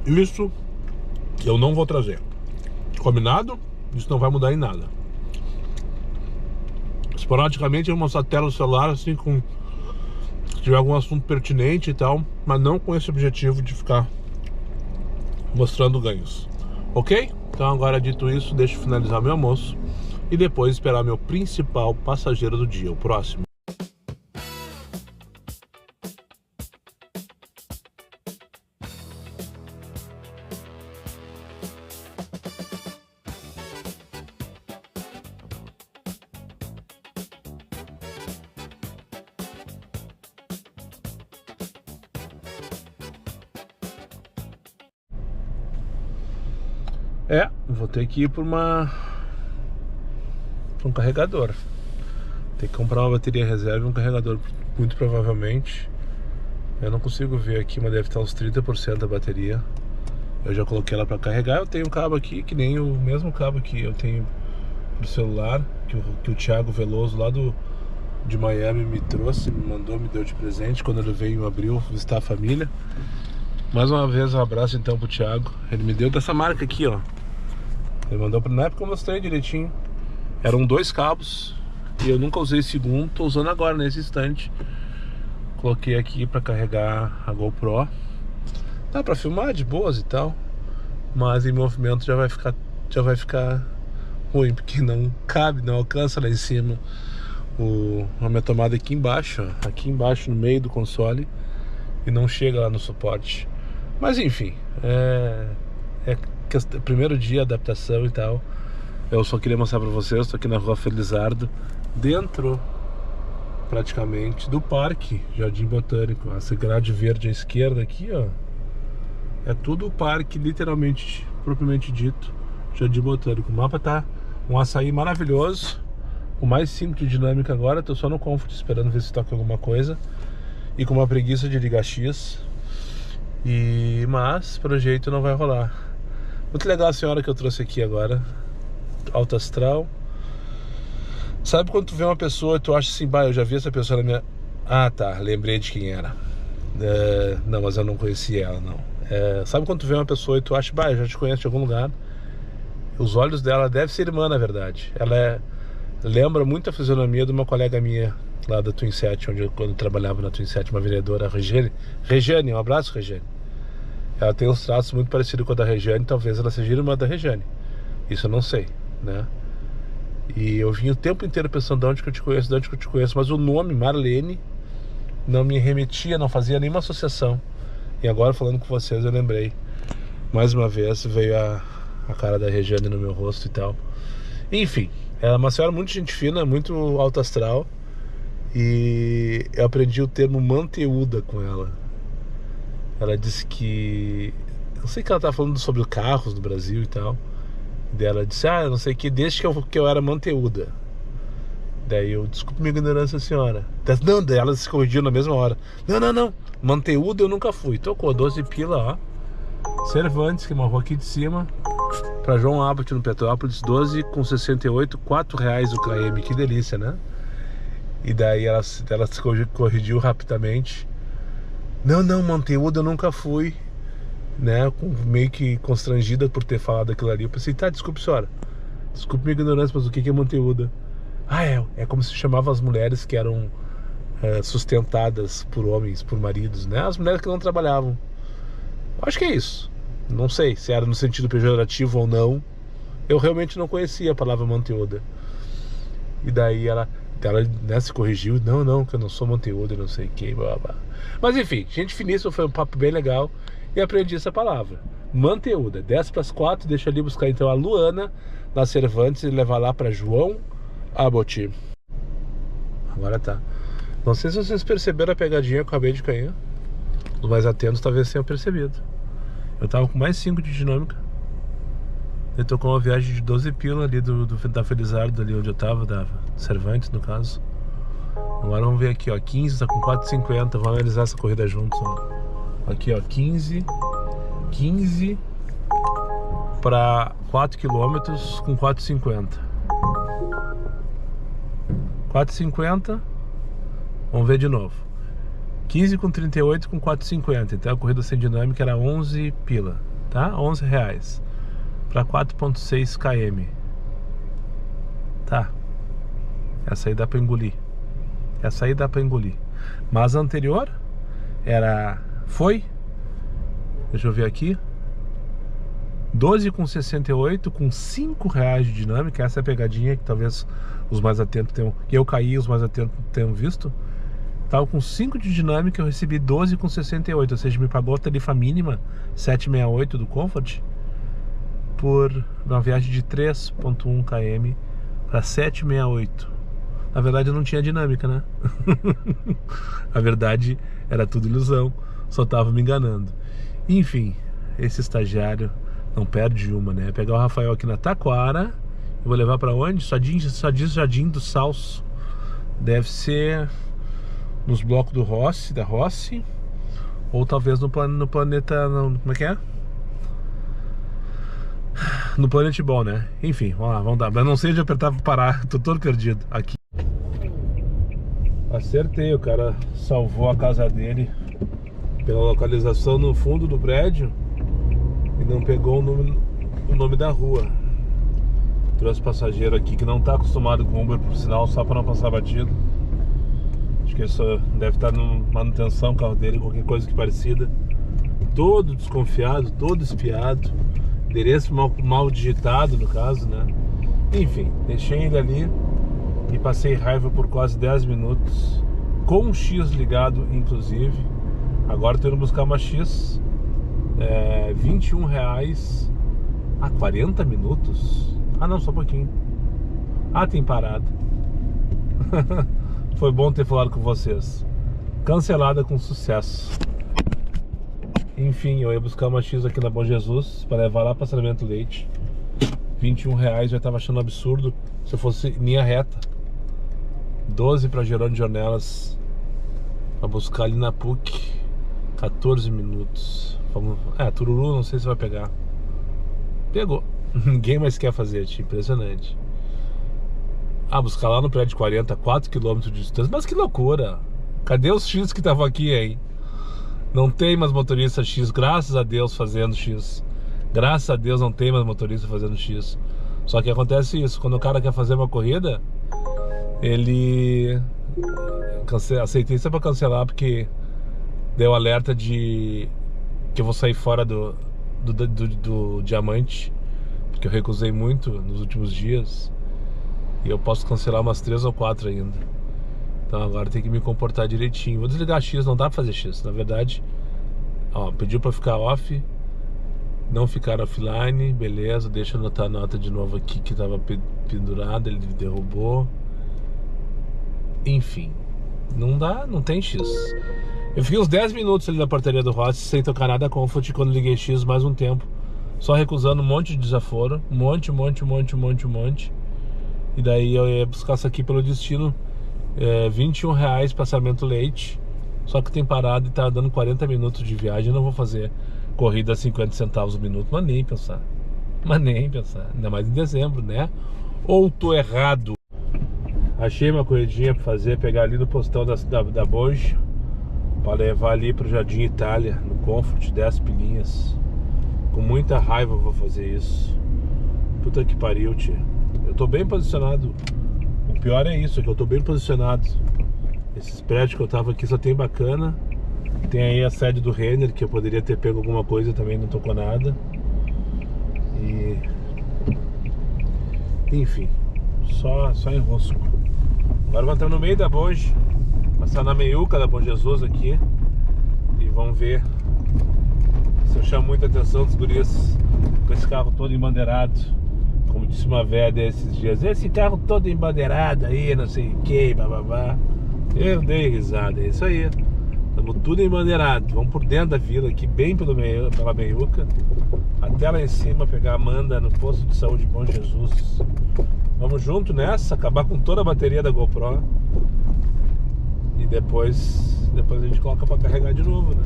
Speaker 1: Isso eu não vou trazer. Combinado? Isso não vai mudar em nada. Esporadicamente eu vou mostrar a tela do celular, assim, se tiver algum assunto pertinente e tal, mas não com esse objetivo de ficar mostrando ganhos. Ok? Então agora, dito isso, deixa eu finalizar meu almoço e depois esperar meu principal passageiro do dia, o próximo. Vou ter que ir por um carregador. Tem que comprar uma bateria reserva e um carregador, muito provavelmente. Eu não consigo ver aqui, mas deve estar uns 30% da bateria. Eu já coloquei ela para carregar. Eu tenho um cabo aqui, que nem o mesmo cabo que eu tenho pro celular, que o Thiago Veloso lá de Miami me trouxe, me mandou, me deu de presente quando ele veio em abril visitar a família. Mais uma vez um abraço então pro Thiago. Ele me deu dessa marca aqui, ó. Ele mandou na época, eu mostrei direitinho. Eram 2 cabos e eu nunca usei segundo, tô usando agora nesse instante. Coloquei aqui pra carregar a GoPro. Dá pra filmar de boas e tal, mas em movimento já vai ficar ruim, porque não cabe, não alcança lá em cima a minha tomada aqui embaixo, ó, aqui embaixo no meio do console, e não chega lá no suporte. Mas enfim, primeiro dia, adaptação e tal. Eu só queria mostrar pra vocês, tô aqui na Rua Felizardo, dentro praticamente do Parque Jardim Botânico. Essa grade verde à esquerda aqui, ó, é tudo o parque, literalmente, propriamente dito, Jardim Botânico. O mapa tá um açaí maravilhoso, o mais simples de dinâmica agora. Tô só no Comfort esperando ver se toca alguma coisa, e com uma preguiça de ligar X. Mas pelo jeito não vai rolar. Muito legal a senhora que eu trouxe aqui agora, alto astral. Sabe quando tu vê uma pessoa e tu acha assim, bah, eu já vi essa pessoa na minha... Ah, tá, lembrei de quem era. Não, mas eu não conhecia ela, não. Sabe quando tu vê uma pessoa e tu acha, bah, eu já te conheço de algum lugar. Os olhos dela devem ser irmã, na verdade. Ela lembra muito a fisionomia de uma colega minha lá da Twin 7, quando eu trabalhava na Twin 7, uma vereadora, a Regiane, um abraço, Regiane. Ela tem uns traços muito parecidos com a da Regiane, talvez ela seja irmã da Regiane. Isso eu não sei, né? E eu vim o tempo inteiro pensando de onde que eu te conheço, mas o nome Marlene não me remetia, não fazia nenhuma associação. E agora, falando com vocês, eu lembrei. Mais uma vez veio a cara da Regiane no meu rosto e tal. Enfim, ela é uma senhora muito gente fina, muito alto astral. E eu aprendi o termo manteúda com ela. Ela disse que... Eu sei que ela estava falando sobre carros do Brasil e tal. Daí ela disse, não sei o que, desde que eu era manteúda. Daí eu, desculpe minha ignorância, senhora. Não, daí ela se corrigiu na mesma hora. Não, manteúda eu nunca fui. Tocou 12 pila, ó. Cervantes, que é uma rua aqui de cima, pra João Abbott, no Petrópolis, 12,68, R$4 o km, que delícia, né? E daí ela se corrigiu rapidamente. Não, manteúda eu nunca fui, né? Meio que constrangida por ter falado aquilo ali. Eu pensei, tá, desculpe senhora, desculpe minha ignorância, mas o que é manteúda? É como se chamava as mulheres que eram sustentadas por homens, por maridos, né? As mulheres que não trabalhavam. Acho que é isso. Não sei se era no sentido pejorativo ou não. Eu realmente não conhecia a palavra manteúda. E daí ela né, se corrigiu. Não, que eu não sou manteúda, não sei o que, blá, blá. Mas enfim, gente finíssima, foi um papo bem legal. E aprendi essa palavra, manteúda. 10:04, deixa ali buscar então a Luana na Cervantes e levar lá para João Abbott. Agora tá. Não sei se vocês perceberam a pegadinha que eu acabei de cair. Os mais atentos talvez tenham percebido. Eu tava com mais 5 de dinâmica. Eu tô com uma viagem de 12 pila ali da Felizardo, ali onde eu tava, da Cervantes no caso. Agora vamos ver aqui, ó, 15 tá com 4,50. Vamos analisar essa corrida juntos, ó. Aqui, ó, 15 para 4 km com 4,50. 4,50. Vamos ver de novo. 15 com 38 com 4,50. Então a corrida sem dinâmica era 11 pila, tá? R$11 para 4,6 km. Tá. Essa aí dá para engolir. Mas a anterior foi, deixa eu ver aqui, 12,68 com R$5 de dinâmica. Essa é a pegadinha que talvez os mais atentos tenham, que eu caí, os mais atentos tenham visto. Tava com 5 de dinâmica, eu recebi 12,68, ou seja, me pagou a tarifa mínima 7,68 do Comfort por uma viagem de 3,1 km para 7,68. Na verdade eu não tinha dinâmica, né? A verdade era tudo ilusão, só tava me enganando. Enfim, esse estagiário não perde uma, né? Pegar o Rafael aqui na Taquara, eu vou levar para onde? Só diz Jardim do Salso. Deve ser nos blocos da Rossi, ou talvez no planeta, como é que é? No Planet Ball, né? Enfim, vamos lá, vamos dar. Mas não sei de apertar para parar, tô todo perdido aqui. Acertei, o cara salvou a casa dele pela localização no fundo do prédio e não pegou o nome da rua. Trouxe passageiro aqui que não tá acostumado com Uber, por sinal, só para não passar batido. Acho que isso deve estar no manutenção, o carro dele, qualquer coisa que parecida. Todo desconfiado, todo espiado. Endereço mal digitado, no caso, né? Enfim, deixei ele ali e passei raiva por quase 10 minutos. Com um X ligado, inclusive. Agora tô indo buscar uma X. R$21 a 40 minutos. Ah não, só um pouquinho. Ah, tem parada. Foi bom ter falado com vocês. Cancelada com sucesso. Enfim, eu ia buscar uma X aqui na Bom Jesus para levar lá para Salamento Leite. R$21, já estava achando absurdo se eu fosse linha reta. 12 para Jerônimo de Ornelas para buscar ali na PUC. 14 minutos. Tururu, não sei se vai pegar. Pegou. Ninguém mais quer fazer, tio. Impressionante. Buscar lá no prédio 40, 4 km de distância. Mas que loucura. Cadê os X que estavam aqui, hein? Não tem mais motorista X, graças a Deus, fazendo X. Graças a Deus não tem mais motorista fazendo X. Só que acontece isso, quando o cara quer fazer uma corrida, ele... Aceitei isso pra cancelar, porque deu alerta de que eu vou sair fora do diamante, porque eu recusei muito nos últimos dias. E eu posso cancelar umas 3 ou 4 ainda. Então agora tem que me comportar direitinho. Vou desligar X, não dá pra fazer X. Na verdade, pediu pra ficar off, não ficar offline. Beleza, deixa eu anotar a nota de novo aqui que tava pendurada, ele derrubou. Enfim, não dá, não tem X. Eu fiquei uns 10 minutos ali na portaria do Rossi sem tocar nada Comfort. Quando liguei X, mais um tempo só recusando um monte de desaforo, um monte. E daí eu ia buscar isso aqui pelo destino, R$21 passamento leite. Só que tem parado e tá dando 40 minutos de viagem. Eu não vou fazer corrida a 50 centavos o minuto, mas nem pensar. Ainda mais em dezembro, né? Ou tô errado? Achei uma corridinha pra fazer, pegar ali no postão da Bonge, pra levar ali pro Jardim Itália, no Comfort, 10 pilinhas. Com muita raiva eu vou fazer isso. Puta que pariu, tia. Eu tô bem posicionado. O pior é isso, é que eu tô bem posicionado. Esses prédios que eu tava aqui só tem bacana. Tem aí a sede do Renner, que eu poderia ter pego alguma coisa, também não tocou nada. E... enfim, só enrosco. Agora vou entrar no meio da Bonge, passar na meiuca da Bom Jesus aqui, e vamos ver se eu chamo muita atenção dos guris com esse carro todo embandeirado. Como disse uma velha desses dias, esse carro todo embandeirado aí, não sei o que, bababá. Eu dei risada, é isso aí. Estamos tudo embandeirado. Vamos por dentro da vila aqui, bem pela meiuca, até lá em cima pegar a Amanda no posto de saúde Bom Jesus. Vamos junto nessa, acabar com toda a bateria da GoPro. E depois a gente coloca pra carregar de novo, né?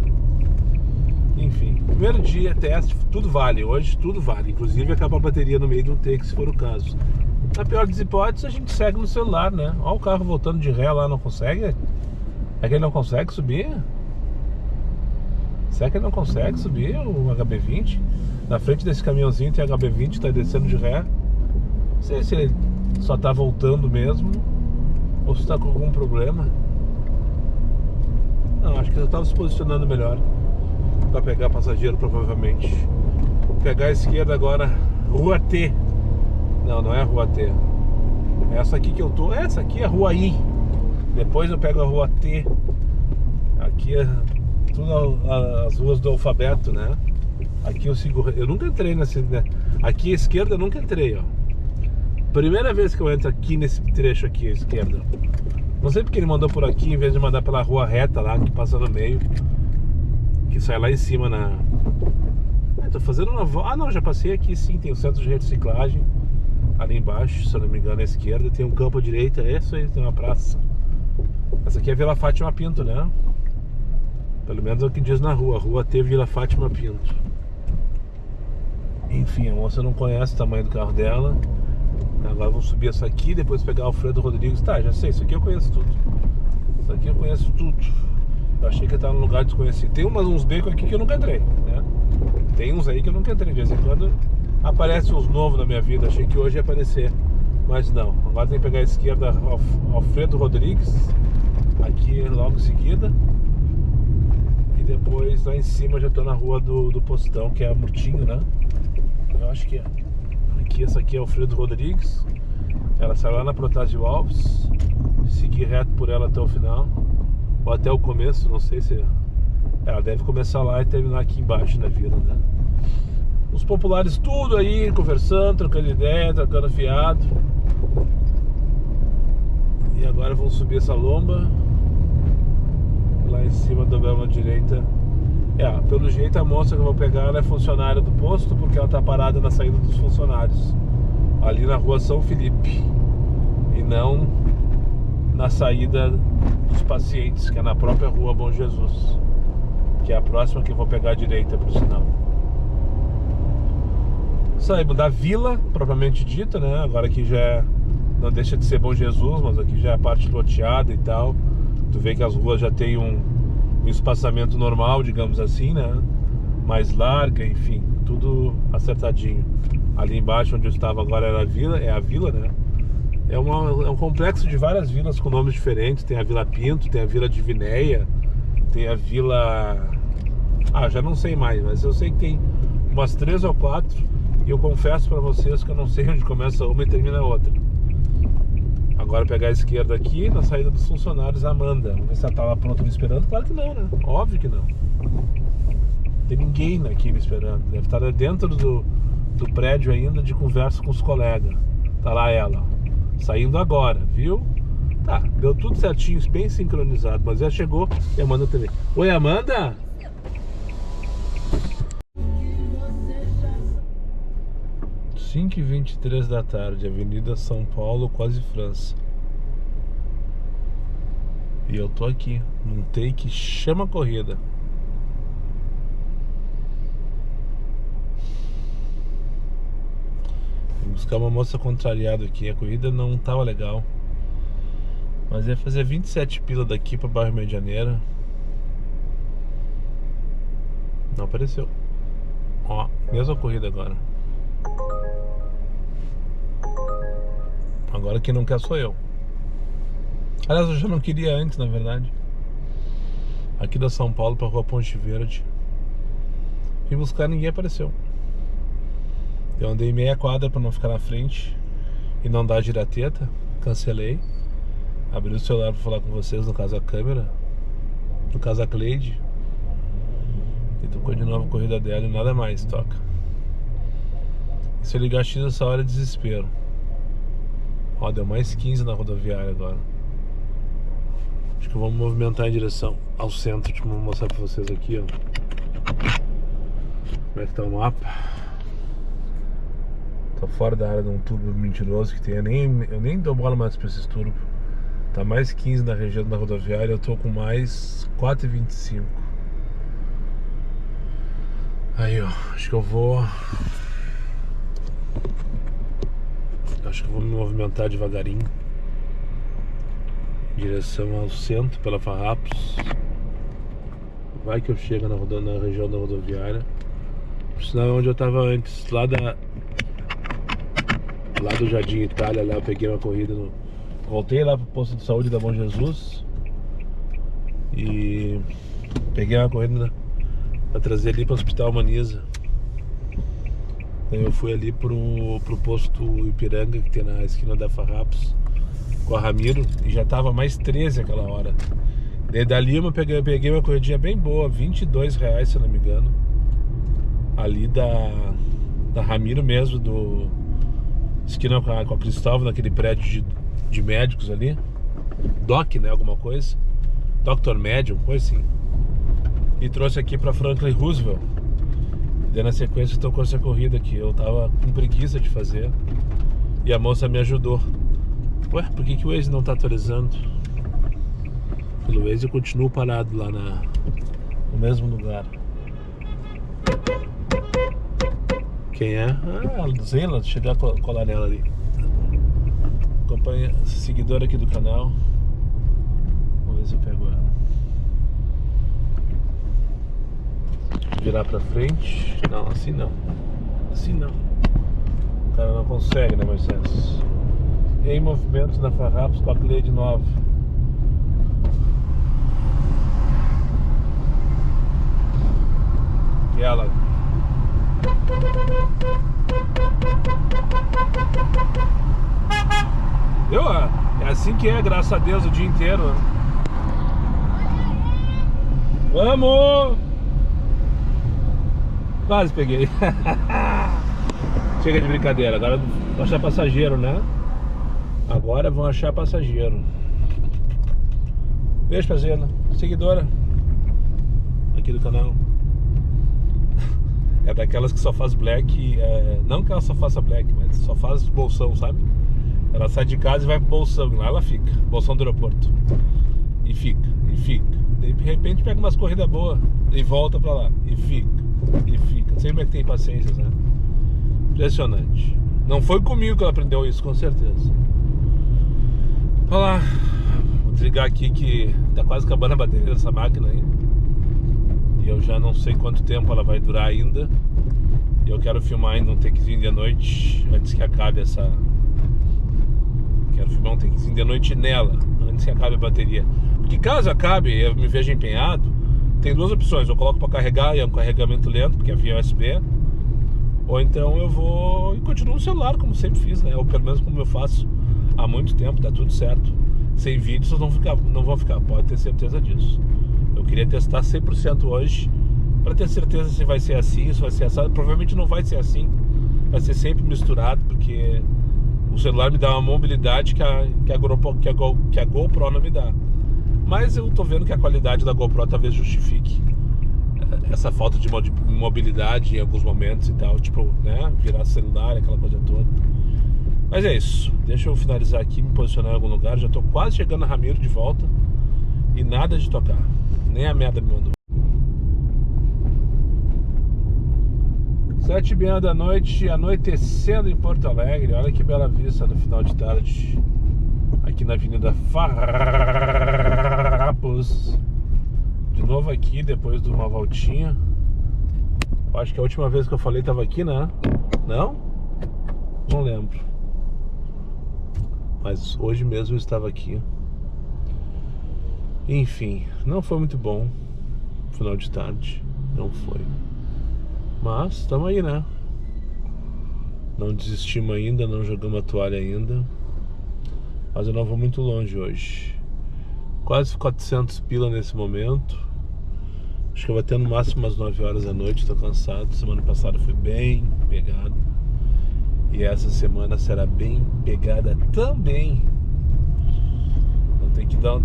Speaker 1: Enfim, primeiro dia, teste, tudo vale. Hoje tudo vale, inclusive acabar a bateria no meio de um take, se for o caso. Na pior das hipóteses, a gente segue no celular, né? Olha o carro voltando de ré lá, não consegue? É que ele não consegue subir? Será que ele não consegue subir o HB20? Na frente desse caminhãozinho tem HB20, tá descendo de ré. Não sei se ele só tá voltando mesmo ou se tá com algum problema. Não, acho que eu tava se posicionando melhor pra pegar passageiro, provavelmente. Vou pegar a esquerda agora, Rua T. Não é Rua T. Essa aqui que eu tô, essa aqui é a Rua I. Depois eu pego a Rua T. Aqui é tudo as ruas do alfabeto, né? Aqui eu sigo, eu nunca entrei nesse, né? Aqui à esquerda eu nunca entrei, ó. Primeira vez que eu entro aqui nesse trecho aqui à esquerda. Não sei porque ele mandou por aqui em vez de mandar pela rua reta lá, que passa no meio, que sai lá em cima na... tô fazendo uma volta. Ah não, já passei aqui sim, tem o centro de reciclagem ali embaixo, se eu não me engano à esquerda. Tem um campo à direita, é isso aí, tem uma praça. Essa aqui é Vila Fátima Pinto, né? Pelo menos é o que diz na rua, Rua T, Vila Fátima Pinto. Enfim, a moça não conhece o tamanho do carro dela. Agora vamos subir essa aqui, depois pegar o Alfredo Rodrigues. Tá, já sei, isso aqui eu conheço tudo. Isso aqui eu conheço tudo. Eu achei que eu tava num lugar desconhecido. Tem uns becos aqui que eu nunca entrei, né? Tem uns aí que eu nunca entrei. De vez em quando aparece uns novos na minha vida. Achei que hoje ia aparecer, mas não. Agora tem que pegar a esquerda, Alfredo Rodrigues, aqui logo em seguida. E depois lá em cima já tô na rua do Postão, que é a Murtinho, né? Eu acho que é. Aqui, essa aqui é Alfredo Rodrigues. Ela sai lá na Protásio Alves. Seguir reto por ela até o final, ou até o começo, não sei se... ela deve começar lá e terminar aqui embaixo na vila, né? Os populares tudo aí, conversando, trocando ideia, trocando fiado. E agora vamos subir essa lomba. Lá em cima dobramos à direita. Pelo jeito a moça que eu vou pegar, ela é funcionária do posto, porque ela tá parada na saída dos funcionários, ali na rua São Felipe, e não na saída dos pacientes, que é na própria rua Bom Jesus, que é a próxima que eu vou pegar à direita, por sinal. Saímos da vila, propriamente dita, né? Agora aqui já não deixa de ser Bom Jesus, mas aqui já é a parte loteada e tal. Tu vê que as ruas já tem um espaçamento normal, digamos assim, né? Mais larga, enfim, tudo acertadinho. Ali embaixo onde eu estava agora era a vila, né? É um complexo de várias vilas com nomes diferentes. Tem a Vila Pinto, tem a Vila Divinéia, tem a Vila... já não sei mais, mas eu sei que tem umas 3 ou 4. E eu confesso pra vocês que eu não sei onde começa uma e termina a outra. Agora pegar a esquerda aqui, na saída dos funcionários, Amanda. Vamos ver se ela tá lá pronta me esperando. Claro que não, né? Óbvio que não. Não tem ninguém aqui me esperando. Deve estar dentro do prédio ainda, de conversa com os colegas. Tá lá ela, saindo agora, viu? Tá, deu tudo certinho, bem sincronizado. Mas já chegou e a Amanda também. Oi, Amanda? 5h23 da tarde, Avenida São Paulo, quase França. E eu tô aqui, num take chama corrida. Vou buscar uma moça contrariada aqui. A corrida não tava legal, mas ia fazer 27 pila daqui pra bairro Medianeira. Não apareceu. Ó, mesma corrida agora. Agora quem não quer sou eu. Aliás, eu já não queria antes, na verdade. Aqui da São Paulo pra Rua Ponte Verde. Fui buscar, ninguém apareceu. Eu andei meia quadra pra não ficar na frente e não dar girateta. Cancelei. Abri o celular pra falar com vocês, no caso a câmera. No caso a Cleide. E tocou de novo a corrida dela e nada mais toca. E se eu ligar X essa hora é desespero. Ó, deu mais 15 na rodoviária agora. Acho que eu vou me movimentar em direção ao centro. Vou mostrar pra vocês aqui, ó, como é que tá o mapa. Tô fora da área de um turbo mentiroso que tem. Eu nem dou bola mais pra esses turbos. Tá mais 15 na região da rodoviária. Eu tô com mais 4,25. Aí, ó, acho que eu vou me movimentar devagarinho em direção ao centro, pela Farrapos. Vai que eu chego na região da rodoviária. Por sinal é onde eu tava antes, lá do Jardim Itália. Lá eu peguei uma corrida voltei lá pro posto de saúde da Bom Jesus e peguei uma corrida pra trazer ali pro Hospital Maniza. Eu fui ali pro posto Ipiranga, que tem na esquina da Farrapos, com a Ramiro, e já tava mais 13 aquela hora. Daí dali eu peguei uma corridinha bem boa, R$22, se eu não me engano. Ali da Ramiro mesmo, do esquina com a Cristóvão, naquele prédio de médicos ali. Doc, né, alguma coisa. Dr. Medium, coisa assim. E trouxe aqui pra Franklin Roosevelt. Daí na sequência tocou essa corrida aqui. Eu tava com preguiça de fazer e a moça me ajudou. Ué, por que o Waze não tá atualizando? Pelo Waze eu continuo parado lá no mesmo lugar. Quem é? Ah, a Zela, chegar a colar nela ali. Acompanha, seguidora aqui do canal. Vamos ver se eu pego ela. Virar pra frente. Não, assim não. Assim não. O cara não consegue, né, Moisés? Em movimento na Farrapos com a Cleide nova. E ela. Viu? É assim que é, graças a Deus, o dia inteiro. Vamos! Quase peguei. Chega de brincadeira. Agora vão achar passageiro, né? Agora vão achar passageiro. Beijo pra Zena, seguidora aqui do canal. É daquelas que só faz black. Não que ela só faça black, mas só faz bolsão, sabe? Ela sai de casa e vai pro bolsão. Lá ela fica, bolsão do aeroporto. E fica. De repente pega umas corridas boas e volta pra lá. E fica. Sempre é que tem paciência, né? Impressionante. Não foi comigo que ela aprendeu isso, com certeza. Olha lá. Vou desligar aqui que tá quase acabando a bateria dessa máquina aí. E eu já não sei quanto tempo ela vai durar ainda. E eu quero filmar ainda um takezinho de noite antes que acabe essa... Quero filmar um takezinho de noite nela antes que acabe a bateria. Porque caso acabe e eu me veja empenhado, tem duas opções. Eu coloco para carregar e é um carregamento lento, porque é via USB. Ou então eu vou e continuo no celular, como sempre fiz, né? Ou pelo menos como eu faço há muito tempo, tá tudo certo. Sem vídeos não vão ficar, pode ter certeza disso. Eu queria testar 100% hoje, para ter certeza se vai ser assim, se vai ser assado. Provavelmente não vai ser assim, vai ser sempre misturado, porque o celular me dá uma mobilidade que a GoPro não me dá. Mas eu tô vendo que a qualidade da GoPro talvez justifique essa falta de mobilidade em alguns momentos e tal, tipo, né, virar celular, aquela coisa toda. Mas é isso, deixa eu finalizar aqui, me posicionar em algum lugar. Já tô quase chegando a Ramiro de volta e nada de tocar, nem a merda me mandou. 7h30 da noite, anoitecendo em Porto Alegre. Olha que bela vista no final de tarde, aqui na Avenida Farrapos. De novo aqui, depois de uma voltinha. Acho que a última vez que eu falei tava aqui, né? Não? Não lembro. Mas hoje mesmo eu estava aqui. Enfim, não foi muito bom final de tarde. Não foi. Mas estamos aí, né? Não desistimos ainda, não jogamos a toalha ainda. Mas eu não vou muito longe hoje. Quase 400 pila nesse momento. Acho que eu vou ter no máximo umas 9 horas da noite. Tô cansado. Semana passada foi bem pegada. E essa semana será bem pegada também. Então tem que dar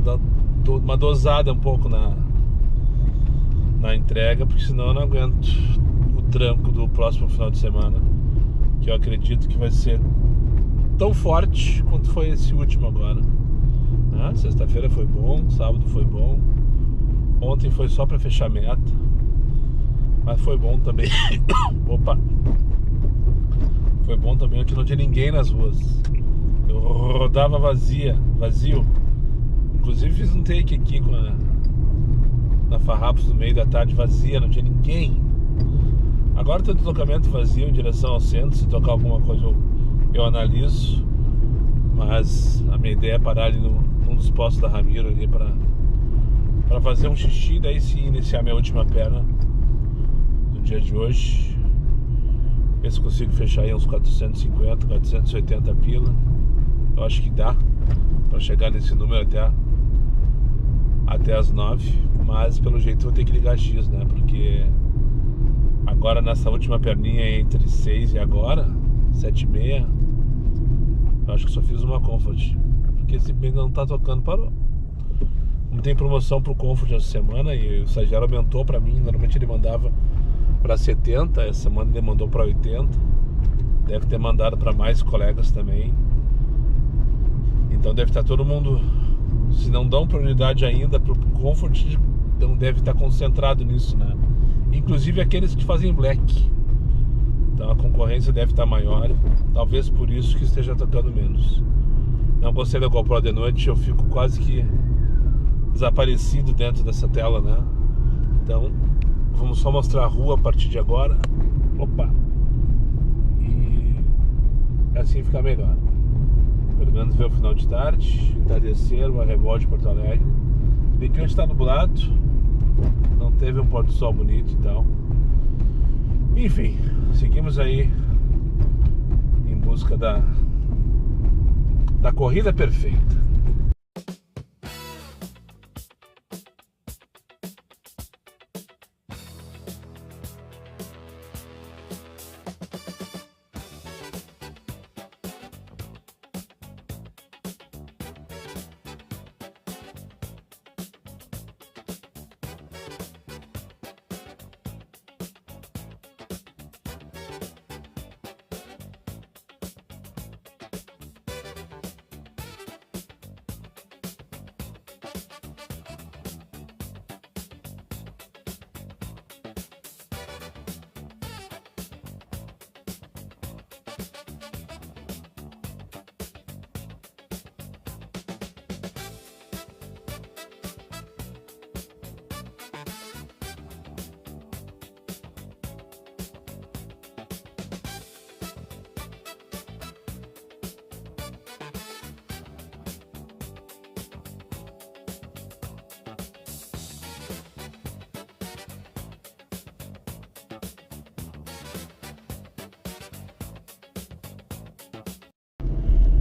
Speaker 1: uma dosada um pouco na entrega, porque senão eu não aguento o tranco do próximo final de semana, que eu acredito que vai ser tão forte quanto foi esse último agora. Sexta-feira foi bom, sábado foi bom, ontem foi só pra fechar meta, mas foi bom também. Opa! Foi bom também, ontem não tinha ninguém nas ruas. Eu rodava vazio. Inclusive fiz um take aqui na Farrapos no meio da tarde, vazia, não tinha ninguém. Agora tem deslocamento vazio em direção ao centro. Se tocar alguma coisa eu analiso. Mas a minha ideia é parar ali num dos postos da Ramiro ali pra fazer um xixi, daí sim iniciar minha última perna do dia de hoje. Ver se consigo fechar aí uns 450, 480 pila. Eu acho que dá pra chegar nesse número até as 9. Mas pelo jeito vou ter que ligar X, né? Porque agora nessa última perninha entre 6 e agora 7h30, eu acho que só fiz uma Comfort, porque simplesmente não tá tocando, parou. Não tem promoção pro Comfort essa semana e o estagiário aumentou pra mim. Normalmente ele mandava pra 70, essa semana ele mandou pra 80. Deve ter mandado pra mais colegas também. Então deve estar todo mundo, se não dão prioridade ainda pro Comfort, então deve estar concentrado nisso, né? Inclusive aqueles que fazem black. Então a concorrência deve estar maior. Talvez por isso que esteja tocando menos. Não gostei da GoPro de noite, eu fico quase que desaparecido dentro dessa tela, né? Então vamos só mostrar a rua a partir de agora. Opa! E assim fica melhor. Pelo menos ver o final de tarde, entardecer, o arrebol de Porto Alegre. Bem que hoje está nublado, não teve um pôr do sol bonito e tal. Enfim, seguimos aí em busca da corrida perfeita.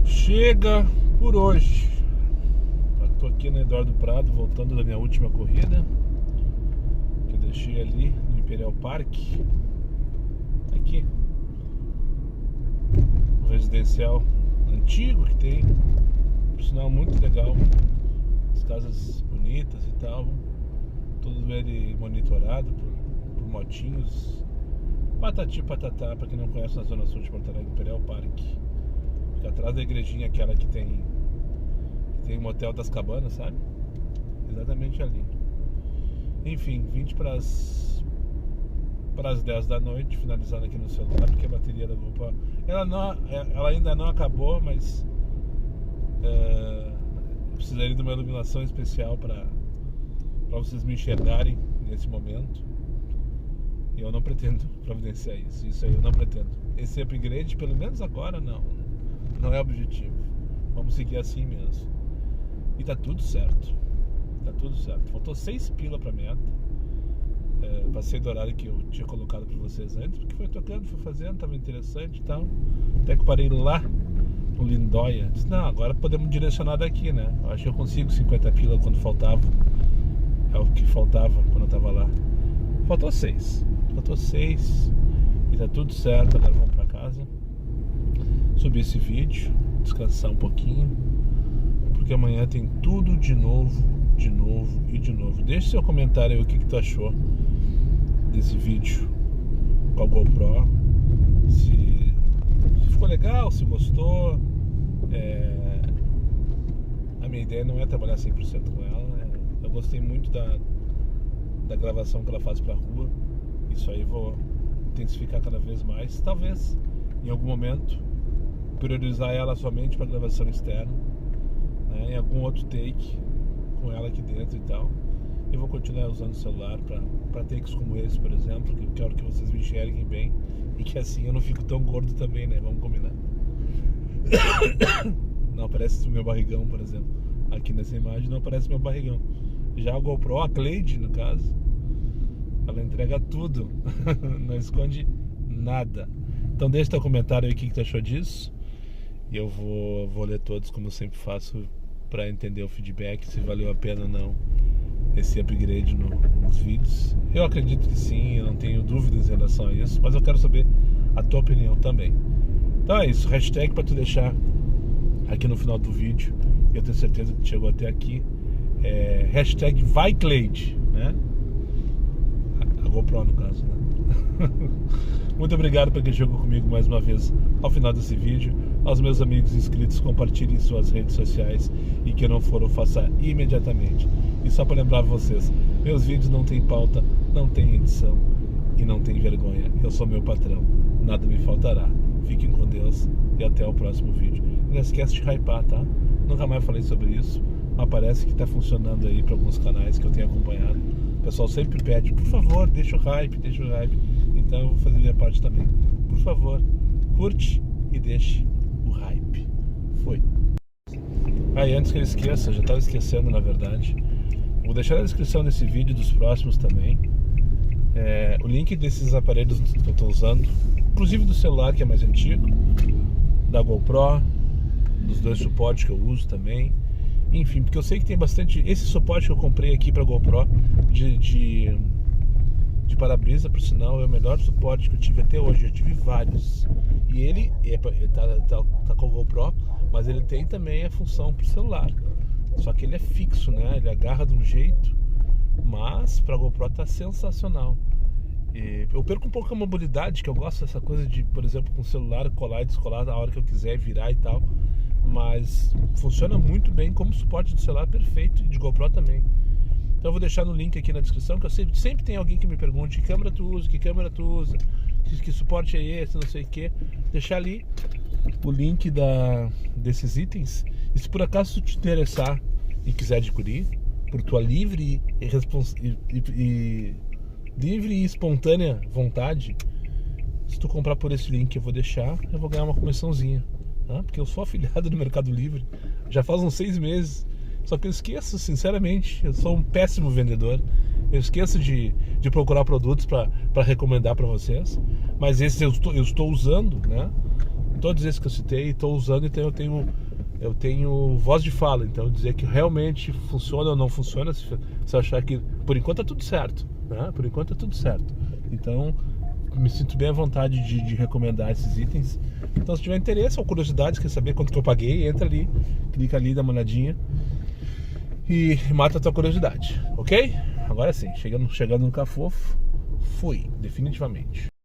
Speaker 1: Chega por hoje. Estou aqui no Eduardo Prado, voltando da minha última corrida, que eu deixei ali no Imperial Park. Aqui, um residencial antigo que tem, por sinal muito legal, as casas bonitas e tal, tudo ele monitorado por motinhos. Patati patatá, pra quem não conhece, na zona sul de Porto Alegre, Imperial Parque. Fica atrás da igrejinha, aquela que tem o motel das cabanas, sabe? Exatamente ali. Enfim, 20 para as 10 da noite, finalizando aqui no celular, porque a bateria da GoPro ela ainda não acabou, mas precisaria de uma iluminação especial para vocês me enxergarem nesse momento. E eu não pretendo providenciar isso aí eu não pretendo. Esse upgrade, pelo menos agora, não é objetivo. Vamos seguir assim mesmo. E tá tudo certo. Faltou 6 pila pra meta. Passei do horário que eu tinha colocado pra vocês antes, porque foi tocando, fui fazendo, tava interessante e tal. Até que eu parei lá no Lindóia. Disse, não, agora podemos direcionar daqui, né? Eu acho que eu consigo 50 pila quando faltava. É o que faltava quando eu tava lá. Faltou 6 e tá tudo certo. Agora vamos pra casa, subir esse vídeo, descansar um pouquinho, porque amanhã tem tudo de novo. Deixe seu comentário aí o que tu achou desse vídeo com a GoPro, se ficou legal, se gostou. A minha ideia não é trabalhar 100% com ela, né? Eu gostei muito da gravação que ela faz pra rua. Isso aí vou intensificar cada vez mais. Talvez em algum momento priorizar ela somente para gravação externa, né? Em algum outro take com ela aqui dentro e tal. Eu vou continuar usando o celular para takes como esse, por exemplo, que eu quero que vocês me enxerguem bem e que assim eu não fico tão gordo também, né? Vamos combinar. Não aparece o meu barrigão, por exemplo. Aqui nessa imagem não aparece meu barrigão. Já a GoPro, a Cleide, no caso, ela entrega tudo. Não esconde nada. Então deixa teu comentário aí o que tu achou disso. E eu vou ler todos, como eu sempre faço, para entender o feedback, se valeu a pena ou não esse upgrade nos vídeos. Eu acredito que sim, eu não tenho dúvidas em relação a isso, mas eu quero saber a tua opinião também. Então é isso, hashtag para tu deixar aqui no final do vídeo. Eu tenho certeza que chegou até aqui. Hashtag vai Cleide, né? A GoPro no caso, né? Muito obrigado por quem chegou comigo mais uma vez ao final desse vídeo. Aos meus amigos inscritos, compartilhem em suas redes sociais, e que não for, faça imediatamente. E só para lembrar vocês, meus vídeos não tem pauta, não tem edição e não tem vergonha. Eu sou meu patrão, nada me faltará. Fiquem com Deus e até o próximo vídeo. Não esquece de hypar, tá? Nunca mais falei sobre isso, mas parece que está funcionando aí para alguns canais que eu tenho acompanhado. O pessoal sempre pede, por favor, deixa o hype. Então eu vou fazer minha parte também. Por favor, curte e deixe o hype. Foi. Antes que eu esqueça, já estava esquecendo na verdade, vou deixar na descrição desse vídeo e dos próximos também o link desses aparelhos que eu estou usando, inclusive do celular que é mais antigo, da GoPro, dos 2 suportes que eu uso também. Enfim, porque eu sei que tem bastante. Esse suporte que eu comprei aqui para GoPro de para-brisa, por sinal, é o melhor suporte que eu tive até hoje. Eu tive vários. E ele tá com o GoPro, mas ele tem também a função pro celular. Só que ele é fixo, né? Ele agarra de um jeito, mas pra GoPro tá sensacional. E eu perco um pouco a mobilidade, que eu gosto dessa coisa de, por exemplo, com o celular colar e descolar a hora que eu quiser, virar e tal. Mas funciona muito bem como suporte do celular, perfeito, e de GoPro também. Então eu vou deixar no link aqui na descrição, que eu sempre tem alguém que me pergunte que câmera tu usa, que suporte é esse, não sei o que. Deixar ali o link desses itens. E se por acaso tu te interessar e quiser adquirir, por tua livre e espontânea vontade, se tu comprar por esse link eu vou deixar, eu vou ganhar uma comissãozinha, tá? Porque eu sou afiliado no Mercado Livre já faz uns 6 meses. Só que eu esqueço, sinceramente, eu sou um péssimo vendedor. Eu esqueço de procurar produtos para recomendar para vocês. Mas esses eu estou usando, né? Todos esses que eu citei, estou usando, então eu tenho voz de fala. Então dizer que realmente funciona ou não funciona, se eu achar que por enquanto é tudo certo, né? Por enquanto é tudo certo. Então me sinto bem à vontade de recomendar esses itens. Então se tiver interesse ou curiosidade, quer saber quanto que eu paguei, entra ali, clica ali, dá uma olhadinha e mata a tua curiosidade, ok? Agora sim, chegando no Cafofo. Fui, definitivamente.